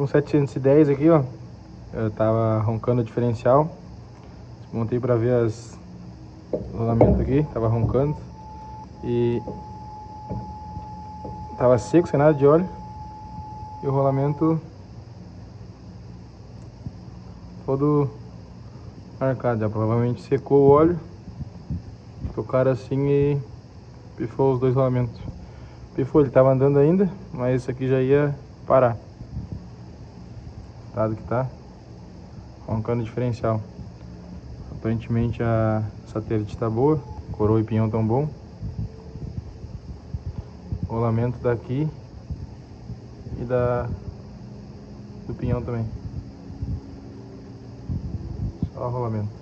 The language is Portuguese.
Um 710 aqui, ó. Eu tava roncando o diferencial. Montei pra ver os rolamentos aqui. Tava roncando. E tava seco, sem nada de óleo. E o rolamento todo marcado já. Provavelmente secou o óleo. Tocaram assim e pifou os dois rolamentos. Pifou, ele tava andando ainda, mas esse aqui já ia parar. O estado que tá, roncando o diferencial. Aparentemente a satélite tá boa, coroa e pinhão tão bom. O rolamento daqui e do pinhão também. Só o rolamento.